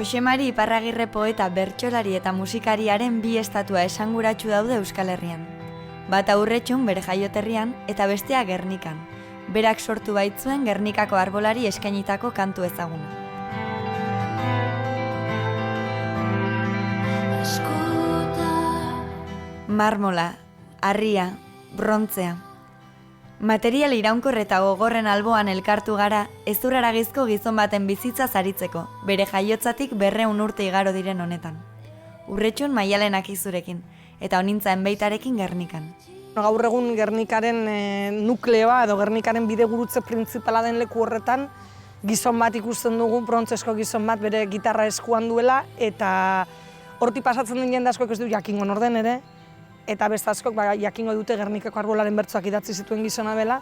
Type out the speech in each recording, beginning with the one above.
Jose Mari Iparragirre poeta, bertsolari eta musikariaren bi estatua esanguratsu daude Euskal Herrian. Bata Urretxun bere jaioterrian eta bestea Gernikan. Berak sortu baitzuen Gernikako arbolari eskainitako kantu ezaguna. Marmola, harria, brontzea. Material iraunkor eta gogorren alboan elkartu gara, ezurraragizko gizon baten bizitza zaritzeko, bere jaiotzatik 200 urte igaro diren honetan. Urretxun Maialen Akizurekin, eta honintza enbeitarekin Gernikan. Gaur egun Gernikaren nukleoa edo Gernikaren bidegurutze printzipala den leku horretan, gizon bat ikusten dugu, brontzesko gizon bat bere gitarra eskuan duela, eta hortik pasatzen den jende askok ez du jakingo norden ere, eta beste askok jakingo dute Gernikako arbolaren bertsoak idatzi zituen gizona dela,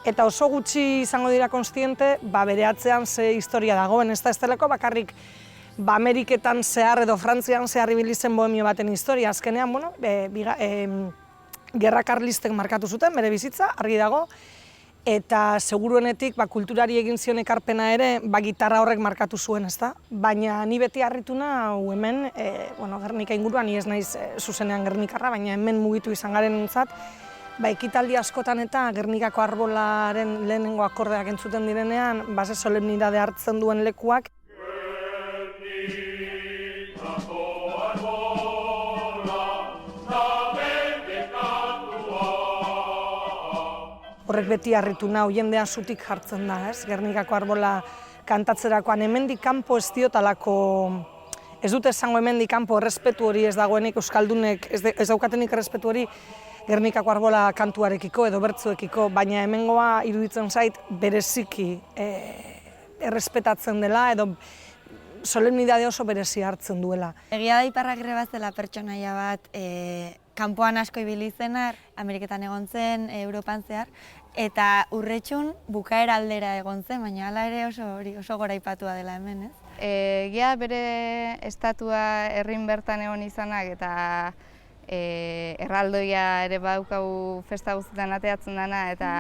eta oso gutxi izango dira konstiente, bere atzean ze historia dagoen, ez delako bakarrik Ameriketan zehar edo Frantzian zehar ibili zen bohemio baten historia. Azkenean, gerra karlistek markatu zuten, bere bizitza, argi dago, eta seguruenetik kulturari egin zion ekarpena ere, gitarra horrek markatu zuen, ezta? Baina ni beti harritu nau hemen, Gernika inguruan, ni ez naiz zuzenean Gernikarra, baina hemen mugitu izan garen entzat, ekitaldi askotan eta Gernikako arbolaren lehenengo akordeak entzuten direnean, base solemnidade hartzen duen lekuak. Horrek beti harritu nau, jendea zutik jartzen da, ez? Gernikako arbola kantatzerakoan, hemendik kanpo ez diotalako, ez dute esango hemendik kanpo errespetu hori ez dagoenik, euskaldunek ez daukatenik errespetu hori Gernikako arbola kantuarekiko edo bertzuekiko, baina hemengoa iruditzen zait bereziki errespetatzen dela edo solemnidade oso berezi hartzen duela. Egia da Iparragirre bat zela pertsonaia bat, kanpoan asko ibili zena, Ameriketan egon zen, Europan zehar, eta Urretxun bukaera aldera egon zen, baina hala ere oso goraipatua dela hemen, ez? Egia bere estatua herrin bertan egon izanak eta erraldoia ere badaukagu festa guztietan ateatzen dena eta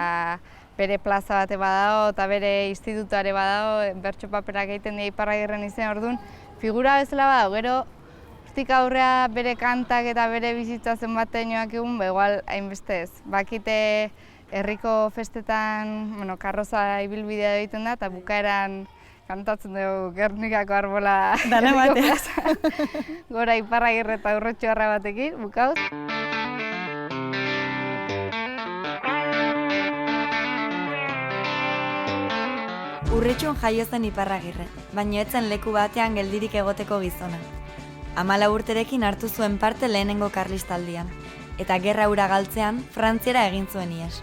bere plaza bate badago eta bere institutua ere badago, bertso paperak egiten dira Iparragirren izen, orduan figura bezala badago, gero hortik aurrea bere kantak eta bere bizitza zenbateinoak egun, igual hainbeste ez. Bakite herriko festetan karroza ibilbidea egiten da eta bukaeran kantatzen dugu Gernikako arbola dana batean. Gora Iparragirre eta Urretxuarra batekin, bukauz. Urretxun jaio zen Iparragirre, baina ez zen leku batean geldirik egoteko gizona. 14 urterekin hartu zuen parte lehenengo karlistaldian, eta gerra hura galtzean Frantziara egin zuen ihes.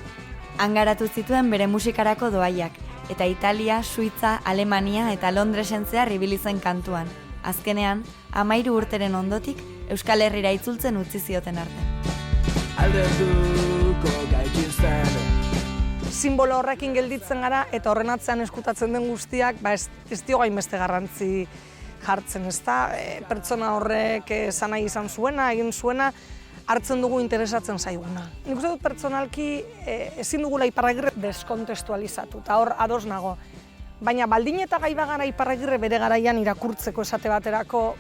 Han garatu zituen bere musikarako doaiak, eta Italia, Suitza, Alemania eta Londresen zehar ibili zen kantuan. Azkenean, 13 urteren ondotik, Euskal Herrira itzultzen utzi zioten arte. Simbolo horrekin gelditzen gara eta horren atzean eskutatzen den guztiak ez diogu hainbeste garrantzi jartzen, ezta? Pertsona horrek esan nahi izan zuena, egin zuena, hartzen dugu interesatzen zaiguna. Nik uste dut pertsonalki ezin dugula Iparragirre deskontestualizatu, eta hor ados nago. Baina baldin eta gai bagara Iparragirre bere garaian irakurtzeko esate baterako,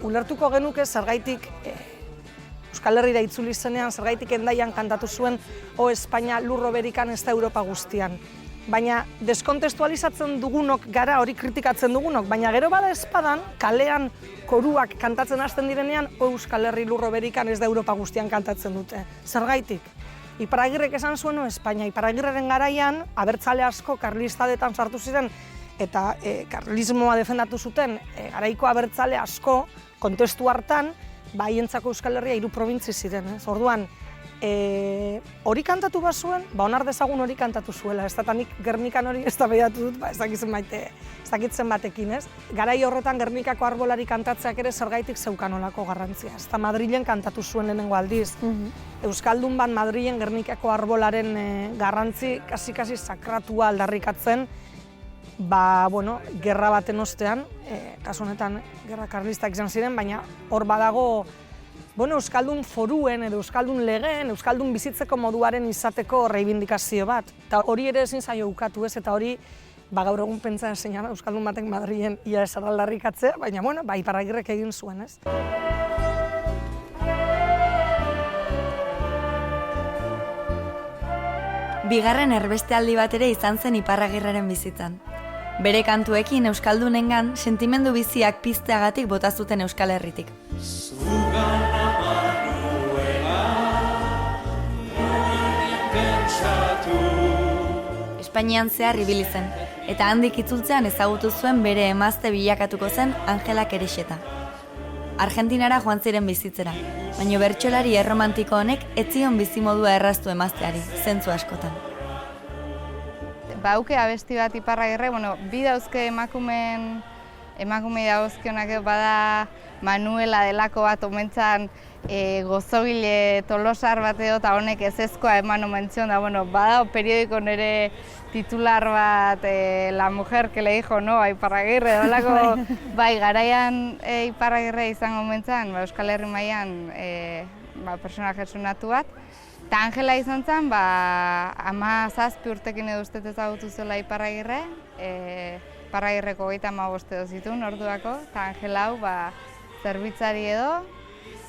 ulertuko genuke zergaitik Euskal Herrira itzuli zenean, zergaitik Hendaian kantatu zuen O Espainia lurro berikan ez da Europa guztian. Baina deskontestualizatzen dugunok gara, hori kritikatzen dugunok, baina gero bada espadan, kalean koruak kantatzen hasten direnean, Euskal Herri lurro berikan ez da Europa guztian kantatzen dute. Zergaitik? Iparragirrek esan zuen O Espainia, Iparragirreren garaian, abertzale asko karlistadetan sartu ziren, eta karlismoa defendatu zuten, garaiko abertzale asko, kontestu hartan, haientzako Euskal Herria 3 probintzi ziren, ez? Orduan, hori kantatu bazuen, onar dezagun hori kantatu zuela, ez da nik Gernikan hori ez da behatu dut, ez dakitzen batekin, ez? Garai horretan Gernikako arbolari kantatzeak ere zergaitik zeukanolako garrantzia, ez da Madrilen kantatu zuen lehenengo aldiz. Euskaldun bat Madrilen Gernikako arbolaren garrantzi kasi sakratua aldarrikatzen, gerra baten ostean, kasu honetan gerra karlistak izan ziren, baina hor badago Euskaldun foruen edo Euskaldun legeen, Euskaldun bizitzeko moduaren izateko reibindikazio bat. Eta hori ere ezin zaio ukatu ez, eta hori gaur egun pentsa zein euskaldun batek Madrilen ia ez aldarrikatzea, baina bueno, Iparragirrek egin zuen, ez? Bigarren erbestealdi bat ere izan zen Iparragirreren bizitzan. Bere kantuekin euskaldunengan sentimendu biziak pizteagatik bota zuten Euskal Herritik. Espainian zehar ibili zen, eta handik itzultzean ezagutu zuen bere emazte bilakatuko zen Angela Querexeta. Argentinara joan ziren bizitzera, baina bertsolari erromantiko honek ez zion bizimodua erraztu emazteari, zentzu askotan. Bauke abesti bat Iparragirre, bi dauzke emakumei dauzkionak bada Manuela delako bat omentzan gozogile tolosar bat edo, eta honek ezezkoa eman omentzion, da, bada periodiko nire titular bat, la mujer que le dijo no a Iparragirre, dolako, garaian Iparragirre izango omentzan, Euskal Herri mailan personaje sonatu bat. Eta Angela izan zen, 17 urtekin edo ustez ezagutu zela Iparragirre, Iparragirreko 35 edo zituen orduako, eta Angela hau zerbitzari edo,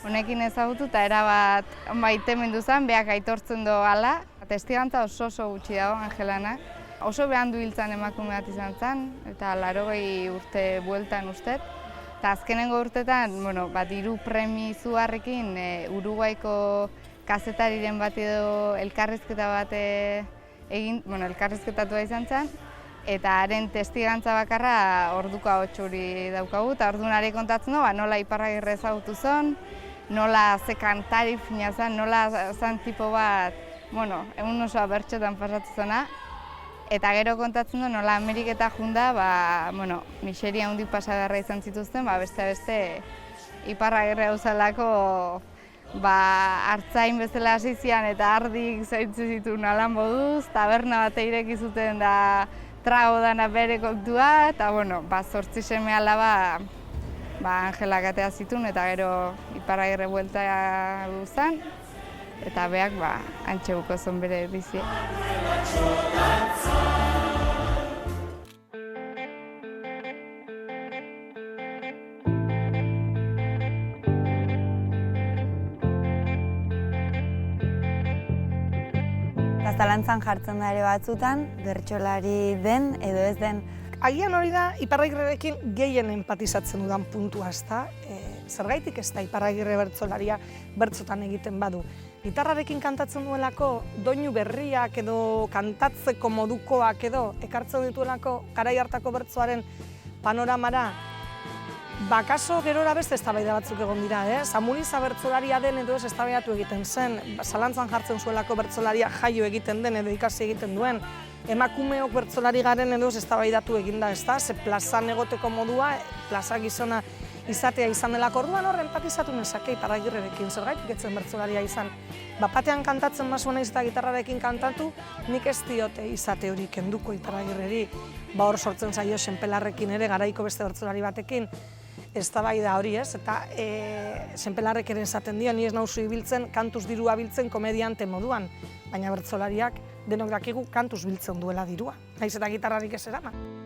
honekin ezagutu eta erabat maitemindu zen, beak aitortzen do hala. Testigantza oso gutxi dago Angelanak. Oso behandu hiltzen emakume bat izan zen, eta 80 urte bueltan ustez. Eta azkenengo urtetan, diru premi izugarrekin Uruguaiko kazetariren bat edo elkarrizketa bat elkarrizketatua izan zen, eta haren testigantza bakarra orduko ahotsuri daukagu, eta ordunari kontatzen du, nola Iparragirre ezagutu zen, nola ze kantari fina zen, nola zen tipo bat, egun osoa bertxotan pasatu zena, eta gero kontatzen du, nola Ameriketa junda, miseria handi pasagarra izan zituzten, beste Iparragirre hauzalako hartzain bezala hasi zian eta ardik zaitzu zituen alan moduz, taberna bat ireki zuten da trago dana bere kontua, eta 8 seme alaba Angelak atea zituen, eta gero Iparragirre buelta duzan, eta beak antxe buko zen bere bizia. Zalantzan jartzen da ere batzutan, bertsolari den edo ez den. Agian hori da Iparragirrerekin gehien empatizatzen dudan puntua, ezta? Zergaitik ez da Iparragirre bertsolaria bertsotan egiten badu. Gitarrarekin kantatzen duelako, doinu berriak edo kantatzeko modukoak edo ekartzen dituelako garai hartako bertsoaren panoramara. Bakaso gerora beste eztabaida batzuk egon dira, Samuriza bertsolaria den edo ez eztabaidatu egiten zen, zalantzan jartzen zuelako bertsolaria jaio egiten den edo ikasi egiten duen, emakumeok bertsolari garen edo ez eztabaidatu eginda, ezta? Ze plazan egoteko modua, plaza gizona izatea izan delako orduan hor empatizatu nezake Iparragirrerekin, zergaitik etzen bertsolaria izan. Bapatean kantatzen bazuen naiz eta gitarrarekin kantatu, nik ez diote izate hori kenduko Iparragirreri, hor sortzen zaio Senpelarrekin ere, garaiko beste bertsolari batekin, eztabaida hori, ez? Eta Senpelarrek ere esaten dio, ni ez nauzu ibiltzen, kantuz dirua biltzen komediante moduan, baina bertsolariak denok dakigu kantuz biltzen duela dirua, naiz eta gitarrarik ez eraman.